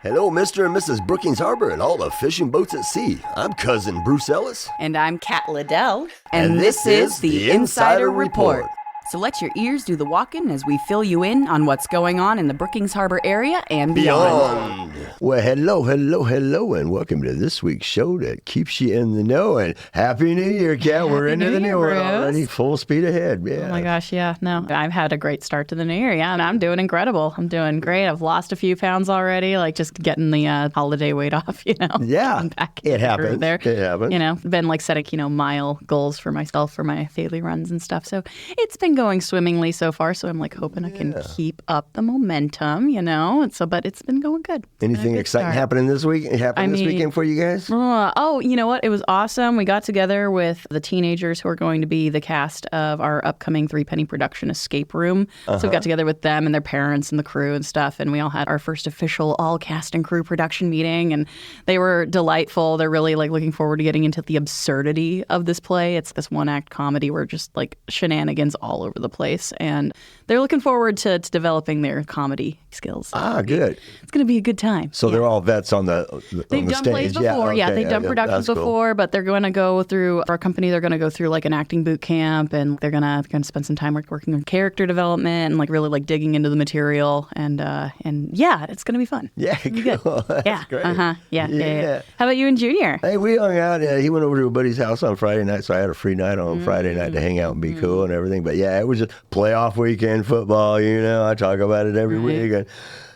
Hello, Mr. and Mrs. Brookings Harbor and all the fishing boats at sea. I'm Cousin Bruce Ellis. And I'm Kat Liddell. And this is the Insider Report. So let your ears do the walking as we fill you in on what's going on in the Brookings Harbor area and beyond. Well, hello, and welcome to this week's show that keeps you in the know. And Happy New Year, Kat. We're into the new year already. Full speed ahead. Yeah. Oh my gosh, yeah. No, I've had a great start to the new year. Yeah, and I'm doing incredible. I'm doing great. I've lost a few pounds already, like just getting the holiday weight off, Yeah, it happens. There. It happens. Been like setting, mile goals for myself for my daily runs and stuff. So it's been going swimmingly so far. So I'm like hoping I can keep up the momentum, but it's been going good. Anything exciting happening this week? This weekend for you guys? You know what? It was awesome. We got together with the teenagers who are going to be the cast of our upcoming 3-penny production Escape Room. So we got together with them and their parents and the crew and stuff. And we all had our first official all cast and crew production meeting. And they were delightful. They're really looking forward to getting into the absurdity of this play. It's this one-act comedy where just shenanigans all over the place. And they're looking forward to developing their comedy skills. Good. It's going to be a good time. So they're all vets on the They've done stage. plays before. They've done productions before, but they're going to go through, for our company, they're going to go through an acting boot camp, and they're going to spend some time working on character development and really digging into the material. And it's going to be fun. Yeah, cool. That's yeah. great. Yeah. How about you and Junior? Hey, we hung out. He went over to a buddy's house on Friday night, so I had a free night on Friday night to hang out and be cool and everything. But yeah, it was just playoff weekend football. I talk about it every week. And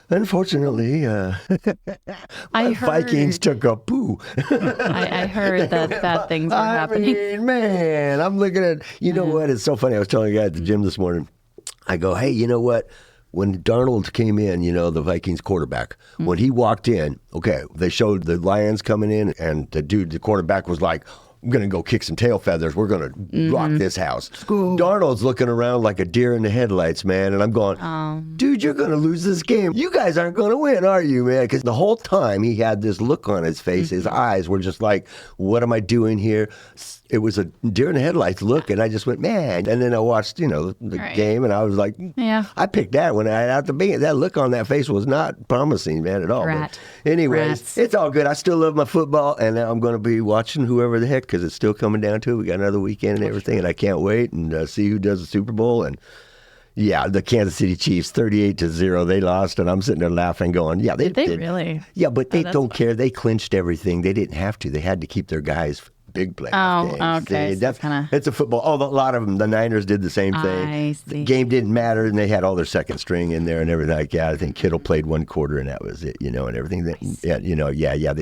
unfortunately, Vikings took a poo. I heard that bad things were happening. Man, I'm looking at, what? It's so funny. I was telling a guy at the gym this morning. I go, hey, you know what? When Darnold came in, the Vikings quarterback, when he walked in, they showed the Lions coming in, and the quarterback was like, I'm going to go kick some tail feathers. We're going to rock this house. Darnold's looking around like a deer in the headlights, man. And I'm going, dude, you're going to lose this game. You guys aren't going to win, are you, man? Because the whole time he had this look on his face. His eyes were just like, what am I doing here? It was a deer in the headlights look. And I just went, man. And then I watched, the game. And I was like, I picked that one out the beginning. That look on that face was not promising, man, at all. But anyways, It's all good. I still love my football. And now I'm going to be watching whoever the heck, because it's still coming down to it. We got another weekend and everything, and I can't wait and see who does the Super Bowl. And the Kansas City Chiefs, 38-0, they lost, and I'm sitting there laughing, going, they did. Really? Yeah, but they don't care. They clinched everything. They didn't have to. They had to keep their guys big playoff games. Okay. It's a football. A lot of them, the Niners did the same thing. I see. The game didn't matter, and they had all their second string in there and everything like that. I think Kittle played one quarter, and that was it, and everything. They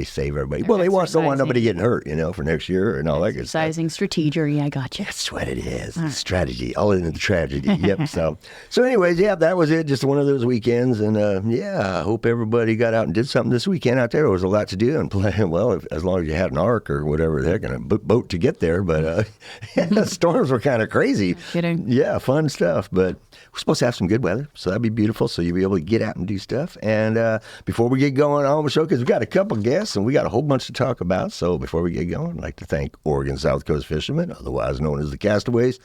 save everybody. Well, they don't want nobody getting hurt, for next year and all that good stuff. Exercising strategy, I got you. That's what it is. Strategy. All in the tragedy. Yep. So anyways, that was it. Just one of those weekends, and I hope everybody got out and did something this weekend out there. There was a lot to do and play. Well, as long as you had an arc or whatever the heck, and a boat to get there, but the storms were kind of crazy. No kidding. Yeah, fun stuff, but we're supposed to have some good weather, so that'd be beautiful, so you'll be able to get out and do stuff. And before we get going on the show, because we've got a couple guests and we got a whole bunch to talk about, so before we get going, I'd like to thank Oregon South Coast Fishermen, otherwise known as the Castaways,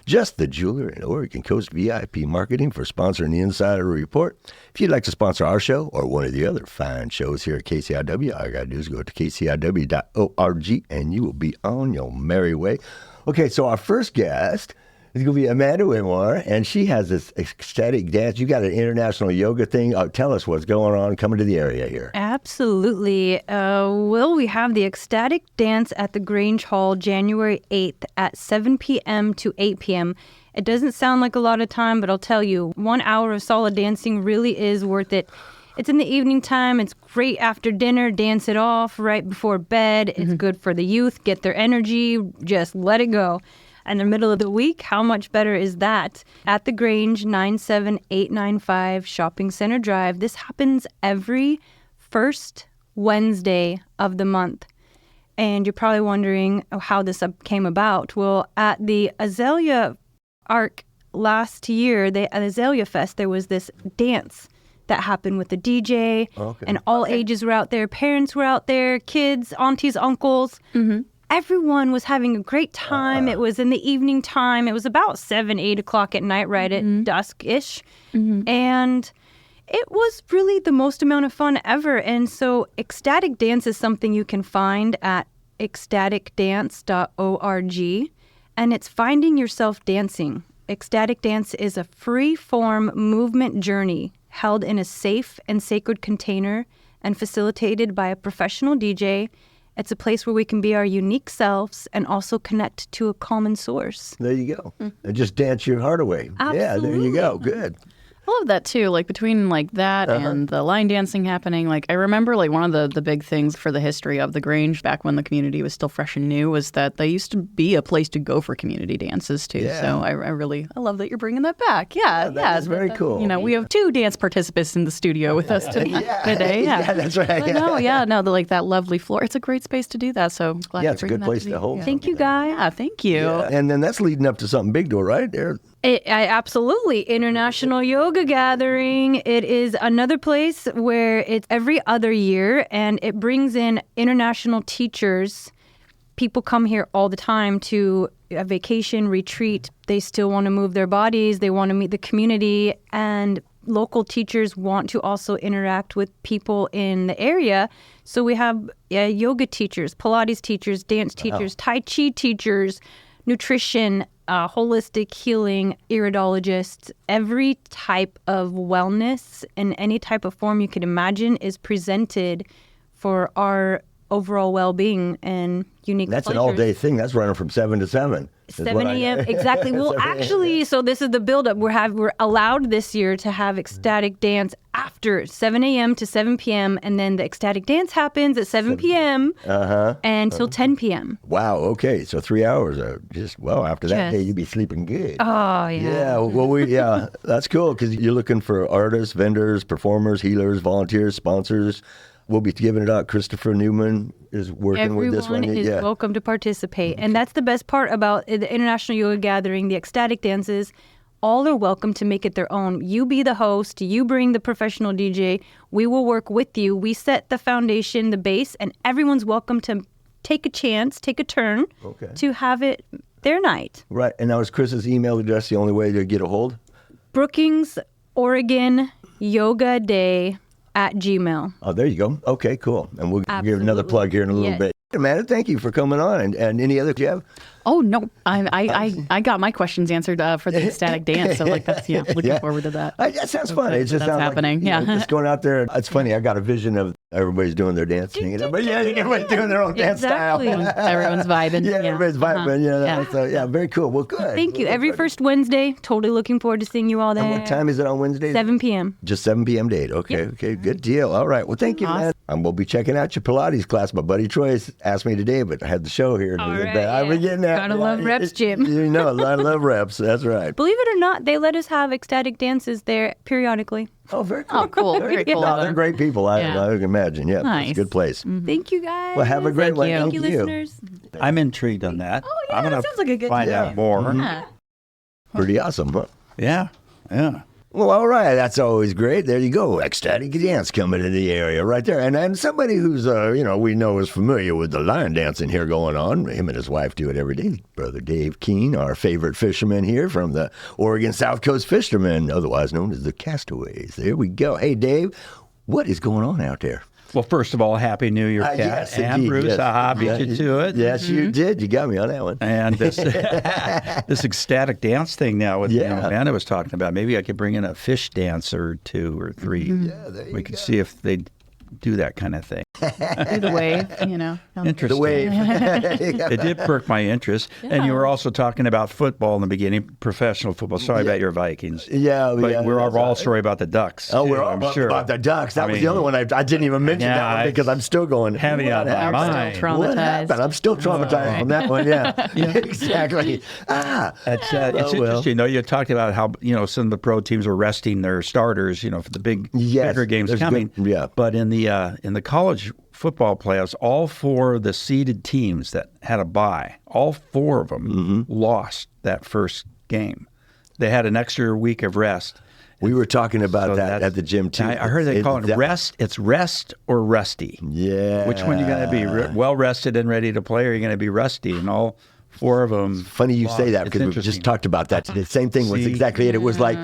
Just the Jeweler, and Oregon Coast VIP Marketing for sponsoring the Insider Report. If you'd like to sponsor our show or one of the other fine shows here at KCIW, all you got to do is go to kciw.org and you will be on your merry way. Okay, so our first guest is going to be Amanda Whittemore, and she has this ecstatic dance. You got an international yoga thing. Tell us what's going on coming to the area here. Absolutely. We have the Ecstatic Dance at the Grange Hall January 8th at 7 p.m. to 8 p.m. It doesn't sound like a lot of time, but I'll tell you, 1 hour of solid dancing really is worth it. It's in the evening time. It's great after dinner. Dance it off right before bed. It's good for the youth. Get their energy. Just let it go. In the middle of the week, how much better is that? At the Grange, 97895 Shopping Center Drive. This happens every first Wednesday of the month. And you're probably wondering how this came about. Well, at the Azalea Arc last year, at Azalea Fest, there was this dance that happened with the DJ. And all ages were out there. Parents were out there, kids, aunties, uncles. Everyone was having a great time. It was in the evening time. It was about 7, 8 o'clock at night, right at dusk-ish. And It was really the most amount of fun ever. And so Ecstatic Dance is something you can find at ecstaticdance.org, and it's finding yourself dancing. Ecstatic Dance is a free-form movement journey held in a safe and sacred container and facilitated by a professional DJ. It's a place where we can be our unique selves and also connect to a common source. There you go. And just dance your heart away. Absolutely. Yeah, there you go. Good. I love that too. Like between like that and the line dancing happening, like I remember like one of the big things for the history of the Grange back when the community was still fresh and new was that they used to be a place to go for community dances too. Yeah. So I love that you're bringing that back. Yeah, That's very cool. You know, we have 2 dance participants in the studio with us today. Yeah, that's right. But like that lovely floor. It's a great space to do that. So glad Yeah, you're it's a bringing good that place to the- hold. Thank you, guys. Yeah, thank you. Yeah. And then that's leading up to something big, though, right? There. Absolutely. International Yoga Gathering. It is another place where it's every other year, and it brings in international teachers. People come here all the time to a vacation, retreat. They still want to move their bodies. They want to meet the community, and local teachers want to also interact with people in the area. So we have yoga teachers, Pilates teachers, dance teachers, Tai Chi teachers, nutrition, holistic healing, iridologists. Every type of wellness in any type of form you could imagine is presented for our overall well-being and unique That's an pleasures. all-day thing. That's running from 7 to 7. is 7 what I- a.m. Exactly. Well, 7 a.m. actually, so this is the buildup. We're allowed this year to have ecstatic dance after 7 a.m. to 7 p.m. and then the ecstatic dance happens at 7 p.m. Until 10 p.m. Wow. Okay. So 3 hours. After that Yes. day, you'd be sleeping good. Oh, Yeah, well, that's cool because you're looking for artists, vendors, performers, healers, volunteers, sponsors. We'll be giving it out. Christopher Newman is working with this one. Everyone is welcome to participate. And that's the best part about the International Yoga Gathering, the ecstatic dances. All are welcome to make it their own. You be the host. You bring the professional DJ. We will work with you. We set the foundation, the base, and everyone's welcome to take a chance, take a turn to have it their night. Right. And now is Chris's email address the only way to get a hold? Brookings, Oregon, Yoga Day @gmail. Oh, there you go. Okay, cool. And we'll give another Absolutely. plug here in a little Yes. bit. Amanda, thank you for coming on. And any other, Jeff? Oh no, I got my questions answered for the ecstatic dance. So like that's looking forward to that. That sounds fun. It just That's sounds happening. Like, just going out there. It's funny. I got a vision of everybody's doing their dancing. Everybody's doing their own dance style. Exactly. Everyone's vibing. Yeah, everybody's vibing. So, very cool. Well, good. Thank you. Every first Wednesday. Totally looking forward to seeing you all there. And what time is it on Wednesdays? 7 p.m. Just 7 p.m. date. Okay, good deal. All right. Well, thank you, man. We'll be checking out your Pilates class. My buddy Troy asked me today, but I had the show here. All right, I've been getting that. Gotta love reps, Jim. You know, I love reps. That's right. Believe it or not, they let us have ecstatic dances there periodically. Oh, very cool. Oh, cool. Very cool. No, they're great people. I can imagine. Yeah, Nice. it's a good place. Thank you, guys. Well, have a great one. Thank you, listeners. I'm intrigued on that. Oh, yeah, I'm gonna that sounds like a good find time. out more. Yeah. Pretty awesome, huh? Yeah. Well, all right. That's always great. There you go. Ecstatic Dance coming to the area right there. And somebody who's, we know is familiar with the line dancing here going on. Him and his wife do it every day. Brother Dave Kuehn, our favorite fisherman here from the Oregon South Coast Fishermen, otherwise known as the Castaways. There we go. Hey, Dave, what is going on out there? Well, first of all, Happy New Year, Kat. Yes, and indeed, Bruce. yes. Aha, beat you to it. Yes, you did. You got me on that one. And this this ecstatic dance thing now with Amanda was talking about. Maybe I could bring in a fish dance or 2 or 3. Yeah, there you we could see if they do that kind of thing. Do the wave, Interesting. The wave. It did perk my interest. And you were also talking about football in the beginning, professional football. Sorry about your Vikings. Yeah, But we're that's all sorry about the Ducks. Oh, too, we're all I'm sure. about the Ducks. That I was the mean, other one. I didn't even mention yeah, that one because I'm still going. Heavy on my mind. Still What traumatized. happened? I'm still traumatized from that one. Yeah, exactly. It's interesting. You talked about how some of the pro teams are resting their starters. For the bigger games there's coming. good- yeah. But in the college football playoffs, all 4 of the seeded teams that had a bye, all 4 of them lost that first game. They had an extra week of rest. We were talking about So that that's- at the gym too. I heard they call it rest. It's rest or rusty. Yeah. Which one you going to be? Well rested and ready to play, or are you going to be rusty? And all 4 of them. Funny you say that It's because we interesting. just talked about that. The same thing was See? exactly it. It was like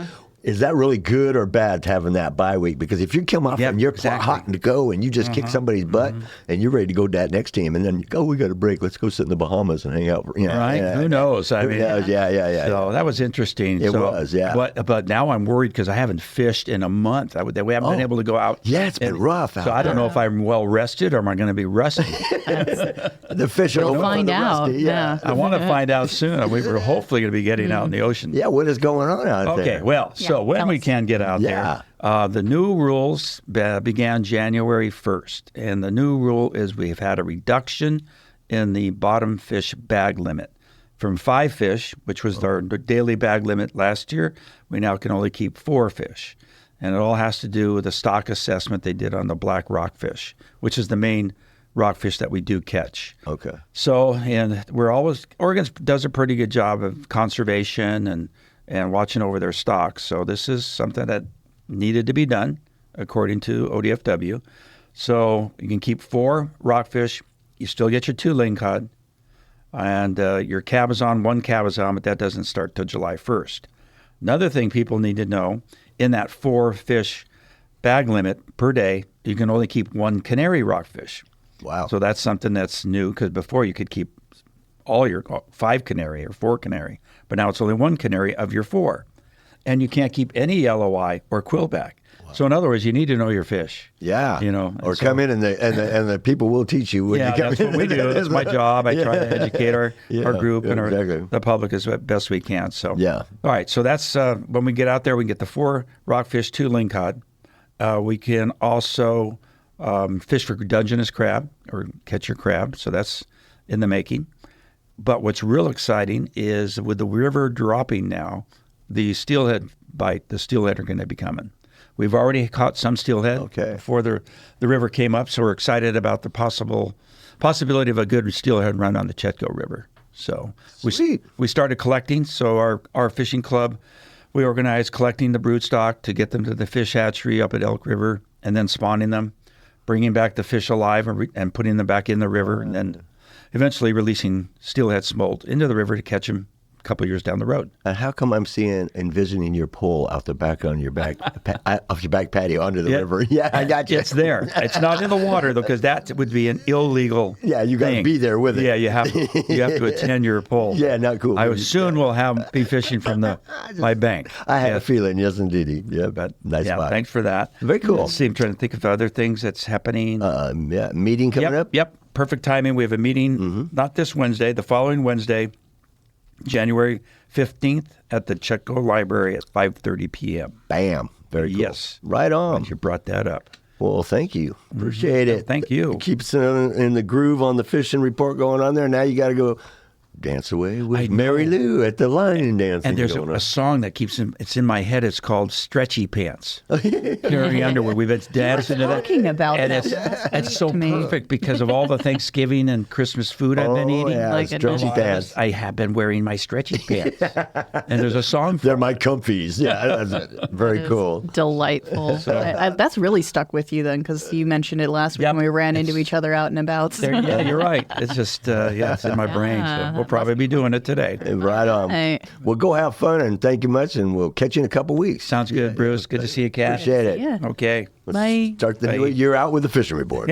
Is that really good or bad having that bye week? Because if you come off and you're hot and to go and you just kick somebody's butt and you're ready to go to that next team and then you go, we got a break. Let's go sit in the Bahamas and hang out. Right? Who knows? I mean, yeah. So that was interesting. It was, yeah. But now I'm worried because I haven't fished in a month. We haven't been able to go out. Yeah, it's been rough out So I don't know if I'm well rested or am I going to be rusty. The fish are We'll find out. Yeah. I want to find out soon. We were hopefully going to be getting out in the ocean. Yeah, what is going on out there? Okay, well, so when we can get out there, the new rules began January 1st. And the new rule is we've had a reduction in the bottom fish bag limit. From 5 fish, which was our daily bag limit last year, we now can only keep 4 fish. And it all has to do with the stock assessment they did on the black rockfish, which is the main rockfish that we do catch. Okay. So, and Oregon does a pretty good job of conservation and watching over their stocks. So this is something that needed to be done, according to ODFW. So you can keep 4 rockfish. You still get your 2 lingcod and your cabezon, 1 cabezon, but that doesn't start till July 1st. Another thing people need to know, in that 4 fish bag limit per day, you can only keep 1 canary rockfish. Wow. So that's something that's new because before you could keep all your 5 canary or 4 canary, but now it's only 1 canary of your 4. And you can't keep any LOI or quillback. Wow. So in other words, you need to know your fish. Yeah. Or come in and the people will teach you when you come that's in. what we do. That's my job. I try to educate our group and exactly. the public as best we can. So yeah. All right. So that's when we get out there, we can get the 4 rockfish, 2 lingcod. We can also fish for Dungeness crab or catch your crab. So that's in the making. But what's real exciting is with the river dropping now, the steelhead are going to be coming. We've already caught some steelhead before the river came up, so we're excited about the possibility of a good steelhead run on the Chetco River. So we started collecting. So our fishing club, we organized collecting the broodstock to get them to the fish hatchery up at Elk River and then spawning them, bringing back the fish alive and putting them back in the river, and then eventually releasing steelhead smolt into the river to catch them a couple of years down the road. And how come I'm envisioning your pole out the back on your back, off your back patio onto the river? Yeah, I got you. It's there. It's not in the water though, because that would be an illegal. Yeah, you got to be there with it. Yeah, you have to attend your pole. Yeah, not cool. I soon will be fishing from my bank. I had a feeling, yes, indeed. Yeah, but nice spot. Thanks for that. Very cool. Let's see, I'm trying to think of other things that's happening. Meeting coming up. Yep. Perfect timing. We have a meeting not this Wednesday, the following Wednesday, January 15th at the Chetco Library at 5:30 p.m. Bam. Very cool. Yes. Right on. Glad you brought that up. Well, thank you. Appreciate it. Thank you. Keep us in the groove on the fishing report going on there. Now you got to go dance away with Mary Lou at the line dancing. And there's a song that it's in my head. It's called Stretchy Pants. Carrie Underwood. We've been dancing to that. Talking about and that. it's so perfect because of all the Thanksgiving and Christmas food I've been eating. Yeah, Like stretchy pants. I have been wearing my stretchy pants. And there's a song for They're my comfies. Yeah, that's very cool. Delightful. That's really stuck with you then, because you mentioned it last week when we ran into each other out and about. Yeah, you're right. It's just, it's in my brain. So we'll probably be doing it today. Right on. Hey. Well, go have fun, and thank you much, and we'll catch you in a couple weeks. Sounds good, Bruce. Good to see you, Kat. Appreciate it. Yeah. Okay. Let's Bye. start the new year out with the fishing report.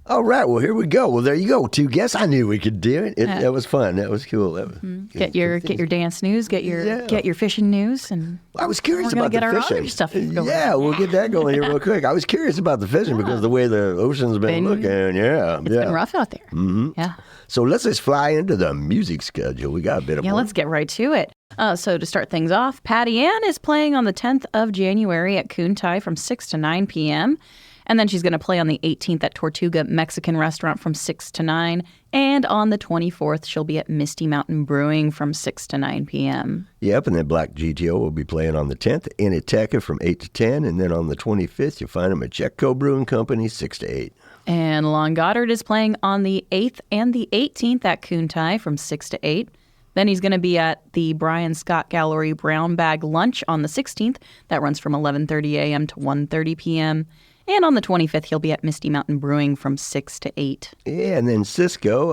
All right. Well, here we go. Well, there you go. 2 guests. I knew we could do it. That was fun. That was cool. That was Get your dance news, get your fishing news, and I was curious we're about gonna the get our fishing. other stuff going. Yeah, we'll get that going here real quick. I was curious about the fishing because the way the ocean's been looking. Yeah, It's been rough out there. Mm-hmm. Yeah. So let's just fly into the music schedule. We got a bit of Yeah, let's get right to it. So to start things off, Patty Ann is playing on the 10th of January at Kuehn from 6 to 9 p.m. And then she's going to play on the 18th at Tortuga Mexican Restaurant from 6 to 9. And on the 24th, she'll be at Misty Mountain Brewing from 6 to 9 p.m. Yep, and then Black GTO will be playing on the 10th in Ithaca from 8 to 10. And then on the 25th, you'll find them at Chetco Brewing Company, 6 to 8. And Lon Goddard is playing on the 8th and the 18th at Kuehn from 6 to 8. Then he's going to be at the Brian Scott Gallery Brown Bag Lunch on the 16th. That runs from 11:30 a.m. to 1:30 p.m. And on the 25th, he'll be at Misty Mountain Brewing from 6 to 8. Yeah, and then Cisco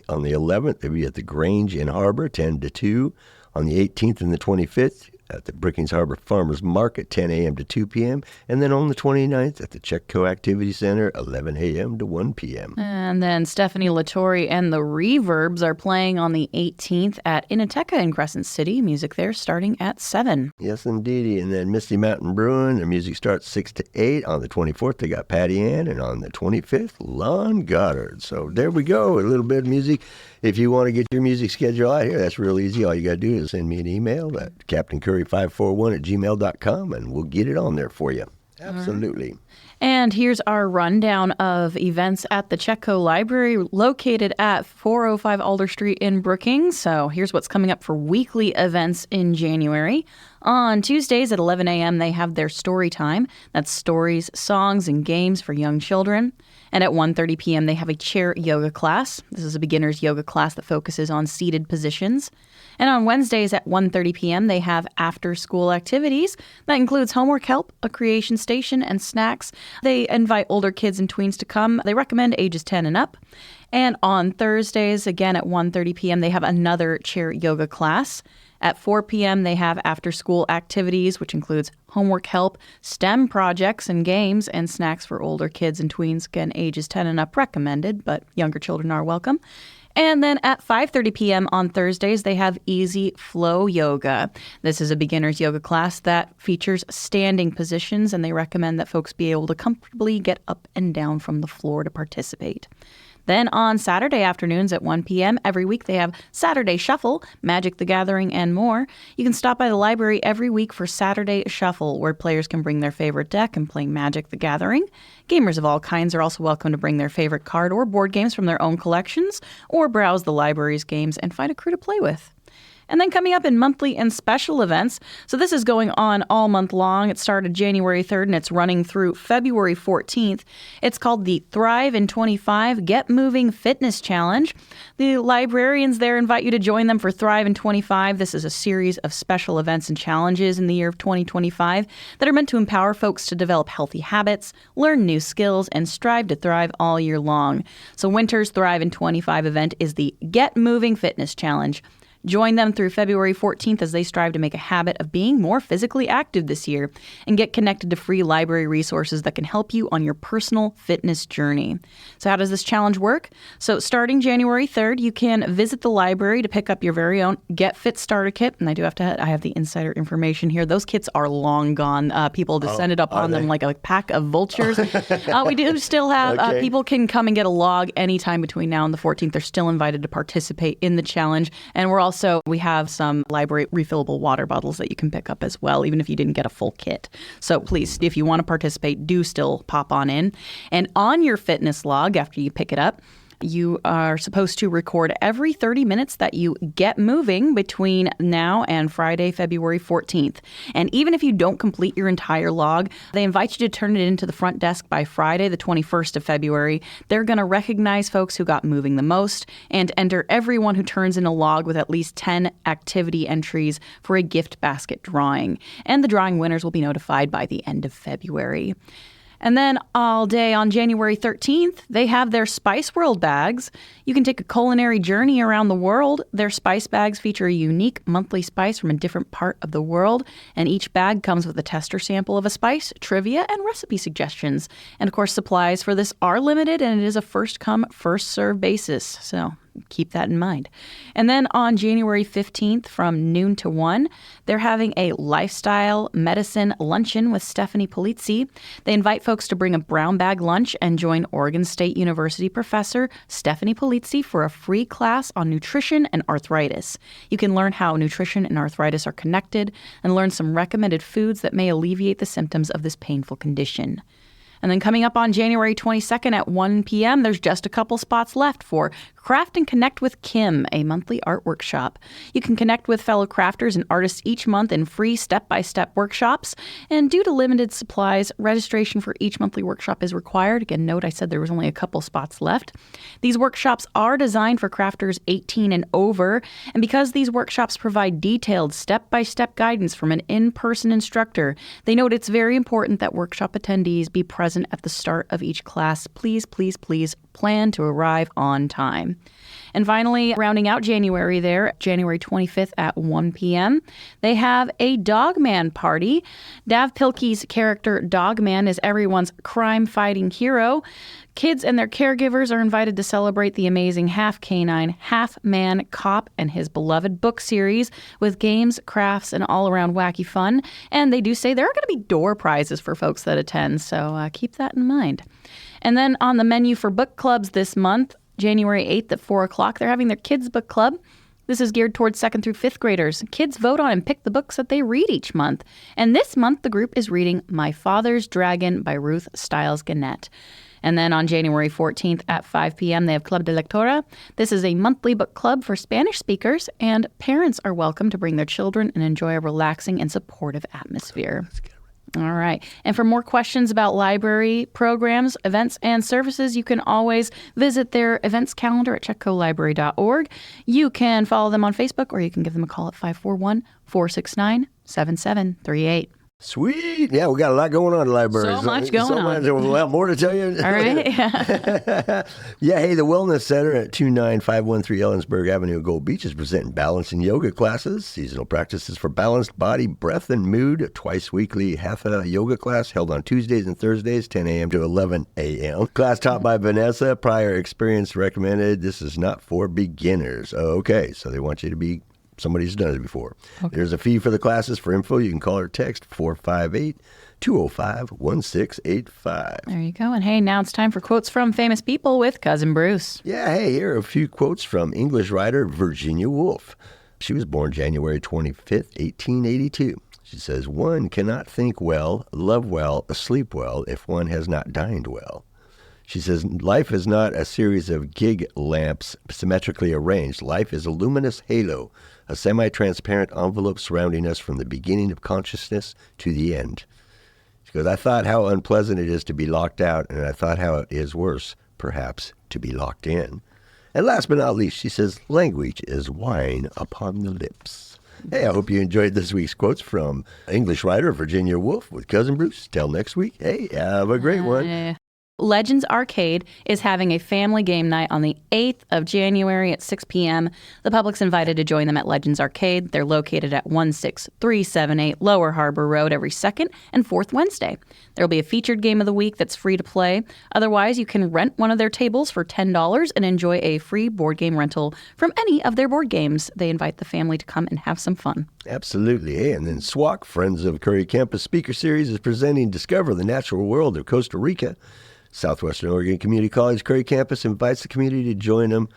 on the 11th, they'll be at the Grange in Harbor, 10 to 2. On the 18th and the 25th, at the Brookings Harbor Farmers Market, 10 a.m. to 2 p.m. And then on the 29th at the Chetco Activity Center, 11 a.m. to 1 p.m. And then Stephanie Latore and the Reverbs are playing on the 18th at Inateca in Crescent City. Music there starting at 7. Yes, indeedy. And then Misty Mountain Brewing, their music starts 6 to 8. On the 24th, they got Patty Ann. And on the 25th, Lon Goddard. So there we go, a little bit of music. If you want to get your music schedule out here, that's real easy. All you got to do is send me an email at captaincurry541@gmail.com, and we'll get it on there for you. Absolutely. And here's our rundown of events at the Chetco Library, located at 405 Alder Street in Brookings. So here's what's coming up for weekly events in January. On Tuesdays at 11 a.m., they have their story time. That's stories, songs, and games for young children. And at 1:30 p.m., they have a chair yoga class. This is a beginner's yoga class that focuses on seated positions. And on Wednesdays at 1:30 p.m., they have after-school activities. That includes homework help, a creation station, and snacks. They invite older kids and tweens to come. They recommend ages 10 and up. And on Thursdays, again at 1:30 p.m., they have another chair yoga class. At 4 p.m., they have after-school activities, which includes homework help, STEM projects and games, and snacks for older kids and tweens. Again, ages 10 and up recommended, but younger children are welcome. And then at 5:30 p.m. on Thursdays, they have Easy Flow Yoga. This is a beginner's yoga class that features standing positions, and they recommend that folks be able to comfortably get up and down from the floor to participate. Then on Saturday afternoons at 1 p.m. every week, they have Saturday Shuffle, Magic the Gathering, and more. You can stop by the library every week for Saturday Shuffle, where players can bring their favorite deck and play Magic the Gathering. Gamers of all kinds are also welcome to bring their favorite card or board games from their own collections, or browse the library's games and find a crew to play with. And then coming up in monthly and special events, so this is going on all month long. It started January 3rd and it's running through February 14th. It's called the Thrive in 25 Get Moving Fitness Challenge. The librarians there invite you to join them for Thrive in 25. This is a series of special events and challenges in the year of 2025 that are meant to empower folks to develop healthy habits, learn new skills, and strive to thrive all year long. So winter's Thrive in 25 event is the Get Moving Fitness Challenge. Join them through February 14th as they strive to make a habit of being more physically active this year and get connected to free library resources that can help you on your personal fitness journey. So how does this challenge work? So starting January 3rd, you can visit the library to pick up your very own Get Fit Starter Kit. And I have the insider information here. Those kits are long gone. People descended upon them like a pack of vultures. We do still have, people can come and get a log anytime between now and the 14th. They're still invited to participate in the challenge. And we have some library refillable water bottles that you can pick up as well, even if you didn't get a full kit. So please, if you want to participate, do still pop on in. And on your fitness log, after you pick it up, you are supposed to record every 30 minutes that you get moving between now and Friday, February 14th. And even if you don't complete your entire log, they invite you to turn it into the front desk by Friday, the 21st of February. They're going to recognize folks who got moving the most and enter everyone who turns in a log with at least 10 activity entries for a gift basket drawing. And the drawing winners will be notified by the end of February. And then all day on January 13th, they have their Spice World bags. You can take a culinary journey around the world. Their spice bags feature a unique monthly spice from a different part of the world. And each bag comes with a tester sample of a spice, trivia, and recipe suggestions. And of course, supplies for this are limited, and it is a first-come, first-served basis. So keep that in mind. And then on January 15th from noon to 1, they're having a lifestyle medicine luncheon with Stephanie Polizzi. They invite folks to bring a brown bag lunch and join Oregon State University professor Stephanie Polizzi for a free class on nutrition and arthritis. You can learn how nutrition and arthritis are connected and learn some recommended foods that may alleviate the symptoms of this painful condition. And then coming up on January 22nd at 1 p.m., there's just a couple spots left for Craft and Connect with Kim, a monthly art workshop. You can connect with fellow crafters and artists each month in free step-by-step workshops. And due to limited supplies, registration for each monthly workshop is required. Again, note I said there was only a couple spots left. These workshops are designed for crafters 18 and over. And because these workshops provide detailed step-by-step guidance from an in-person instructor, they note it's very important that workshop attendees be present present at the start of each class. Please, please, please plan to arrive on time. And finally, rounding out January there, January 25th at 1 p.m., they have a Dogman party. Dav Pilkey's character Dogman is everyone's crime-fighting hero. Kids and their caregivers are invited to celebrate the amazing half-canine, half-man cop and his beloved book series with games, crafts, and all-around wacky fun. And they do say there are going to be door prizes for folks that attend, so keep that in mind. And then on the menu for book clubs this month, January 8th at 4 o'clock, they're having their kids' book club. This is geared towards 2nd through 5th graders. Kids vote on and pick the books that they read each month. And this month, the group is reading My Father's Dragon by Ruth Stiles Gannett. And then on January 14th at 5 p.m., they have Club de Lectora. This is a monthly book club for Spanish speakers, and parents are welcome to bring their children and enjoy a relaxing and supportive atmosphere. All right. And for more questions about library programs, events, and services, you can always visit their events calendar at chetcolibrary.org. You can follow them on Facebook, or you can give them a call at 541-469-7738. Sweet. Yeah, we got a lot going on in the library. So much going on. There's a lot more to tell you. All right. Yeah, hey, the Wellness Center at 29513 Ellensburg Avenue, Gold Beach is presenting balancing yoga classes, seasonal practices for balanced body, breath, and mood. Twice weekly hatha yoga class held on Tuesdays and Thursdays, 10 a.m. to 11 a.m. Class taught by Vanessa. Prior experience recommended. This is not for beginners. Okay, so they want you to be somebody who's done it before. Okay. There's a fee for the classes. For info, you can call or text 458-205-1685. There you go. And hey, now it's time for quotes from famous people with Cousin Bruce. Yeah, hey, here are a few quotes from English writer Virginia Woolf. She was born January 25th, 1882. She says, "One cannot think well, love well, sleep well if one has not dined well." She says, "Life is not a series of gig lamps symmetrically arranged. Life is a luminous halo, a semi-transparent envelope surrounding us from the beginning of consciousness to the end." She goes, "I thought how unpleasant it is to be locked out, and I thought how it is worse, perhaps, to be locked in." And last but not least, she says, "Language is wine upon the lips." Hey, I hope you enjoyed this week's quotes from English writer Virginia Woolf with Cousin Bruce. Till next week, hey, have a great one. Legends Arcade is having a family game night on the 8th of January at 6 p.m. The public's invited to join them at Legends Arcade. They're located at 16378 Lower Harbor Road every second and fourth Wednesday. There will be a featured game of the week that's free to play. Otherwise, you can rent one of their tables for $10 and enjoy a free board game rental from any of their board games. They invite the family to come and have some fun. Absolutely. Hey, and then SWAC, Friends of Curry Campus Speaker Series, is presenting Discover the Natural World of Costa Rica. Southwestern Oregon Community College Curry Campus invites the community to join them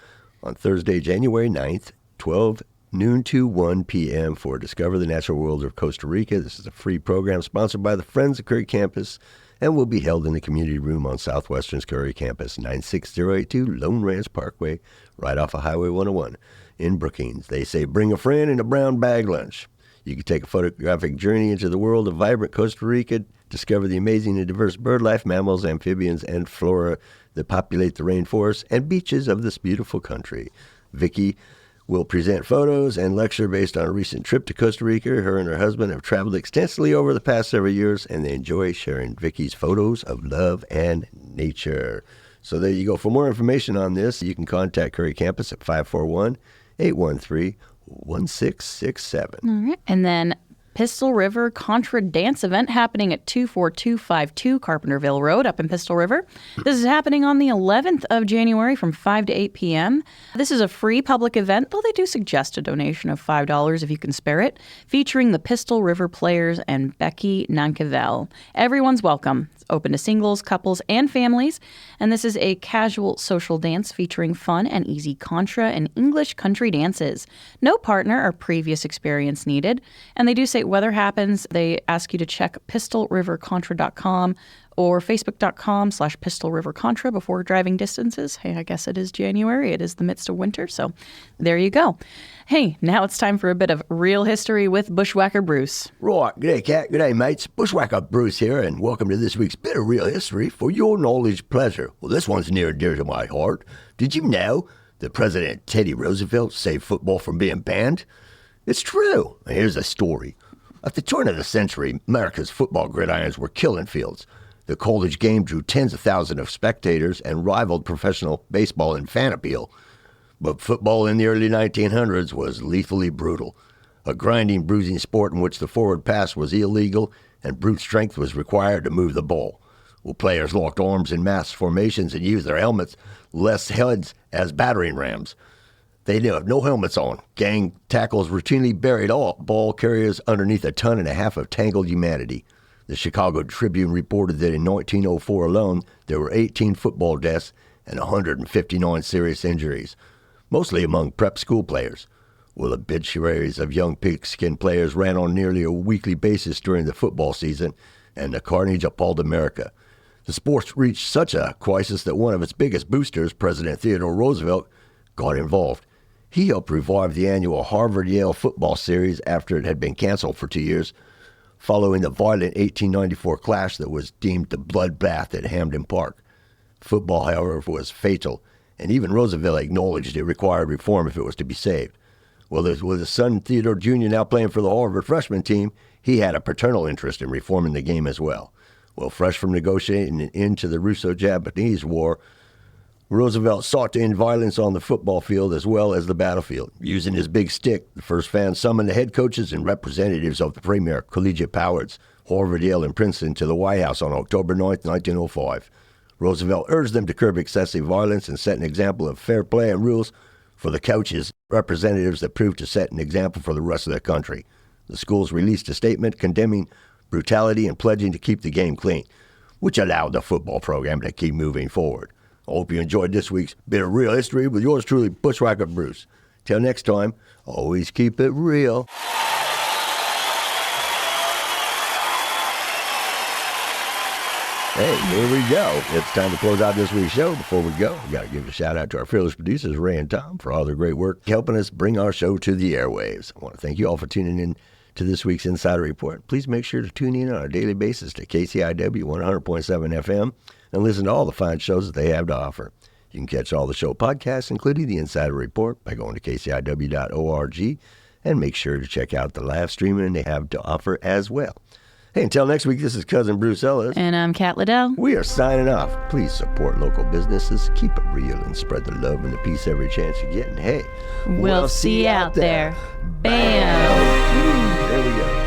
on Thursday, January 9th, 12 noon to 1 p.m. for Discover the Natural World of Costa Rica. This is a free program sponsored by the Friends of Curry Campus and will be held in the community room on Southwestern's Curry Campus, 96082 Lone Ranch Parkway, right off of Highway 101 in Brookings. They say bring a friend and a brown bag lunch. You can take a photographic journey into the world of vibrant Costa Rica, discover the amazing and diverse bird life, mammals, amphibians, and flora that populate the rainforests and beaches of this beautiful country. Vicky will present photos and lecture based on a recent trip to Costa Rica. Her and her husband have traveled extensively over the past several years, and they enjoy sharing Vicky's photos of love and nature. So there you go. For more information on this, you can contact Curry Campus at 541-813-1667. All right. And then Pistol River Contra Dance event happening at 24252 Carpenterville Road up in Pistol River. This is happening on the 11th of January from 5 to 8 p.m. This is a free public event, though they do suggest a donation of $5 if you can spare it, featuring the Pistol River Players and Becky Nankivel. Everyone's welcome. It's open to singles, couples, and families. And this is a casual social dance featuring fun and easy contra and English country dances. No partner or previous experience needed. And they do say weather happens. They ask you to check pistolrivercontra.com or facebook.com/pistolrivercontra before driving distances. Hey, I guess it is January. It is the midst of winter. So there you go. Hey, now it's time for a bit of real history with Bushwhacker Bruce. Right. G'day, Cat. G'day, mates. Bushwhacker Bruce here, and welcome to this week's bit of real history for your knowledge pleasure. Well, this one's near and dear to my heart. Did you know that President Teddy Roosevelt saved football from being banned? It's true. Here's a story. At the turn of the century, America's football gridirons were killing fields. The college game drew tens of thousands of spectators and rivaled professional baseball in fan appeal. But football in the early 1900s was lethally brutal. A grinding, bruising sport in which the forward pass was illegal and brute strength was required to move the ball. Well, players locked arms in mass formations and used their helmets, less heads as battering rams. They didn't have no helmets on. Gang tackles routinely buried all ball carriers underneath 1.5 tons of tangled humanity. The Chicago Tribune reported that in 1904 alone, there were 18 football deaths and 159 serious injuries, mostly among prep school players. Well, obituaries of young pigskin players ran on nearly a weekly basis during the football season, and the carnage appalled America. The sport reached such a crisis that one of its biggest boosters, President Theodore Roosevelt, got involved. He helped revive the annual Harvard-Yale football series after it had been canceled for 2 years, following the violent 1894 clash that was deemed the bloodbath at Hampden Park. Football, however, was fatal, and even Roosevelt acknowledged it required reform if it was to be saved. Well, with his son Theodore Jr. now playing for the Harvard freshman team, he had a paternal interest in reforming the game as well. Well, fresh from negotiating an end to the Russo-Japanese War, Roosevelt sought to end violence on the football field as well as the battlefield. Using his big stick, the first fan summoned the head coaches and representatives of the premier collegiate powers, Harvard, Yale, and Princeton, to the White House on October 9, 1905. Roosevelt urged them to curb excessive violence and set an example of fair play and rules for the coaches, representatives that proved to set an example for the rest of the country. The schools released a statement condemning brutality and pledging to keep the game clean, which allowed the football program to keep moving forward. I hope you enjoyed this week's bit of real history with yours truly, Bushwhacker Bruce. Till next time, always keep it real. Hey, here we go. It's time to close out this week's show. Before we go, we got to give a shout out to our fearless producers, Ray and Tom, for all their great work helping us bring our show to the airwaves. I want to thank you all for tuning in to this week's Insider Report. Please make sure to tune in on a daily basis to KCIW 100.7 FM and listen to all the fine shows that they have to offer. You can catch all the show podcasts, including the Insider Report, by going to kciw.org, and make sure to check out the live streaming they have to offer as well. Hey, until next week, this is Cousin Bruce Ellis. And I'm Kat Liddell. We are signing off. Please support local businesses, keep it real, and spread the love and the peace every chance you get. And hey, we'll see you out there. Bam! There we go.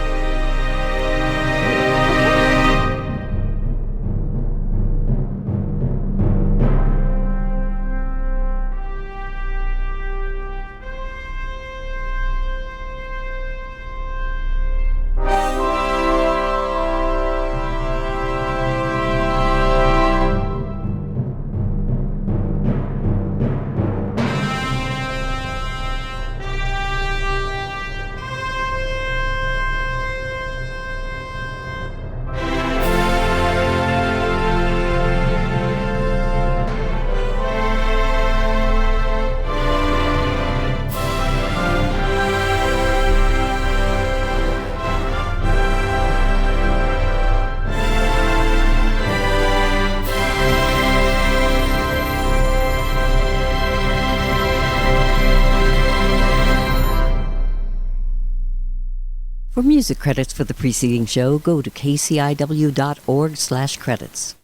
For music credits for the preceding show, go to kciw.org/credits.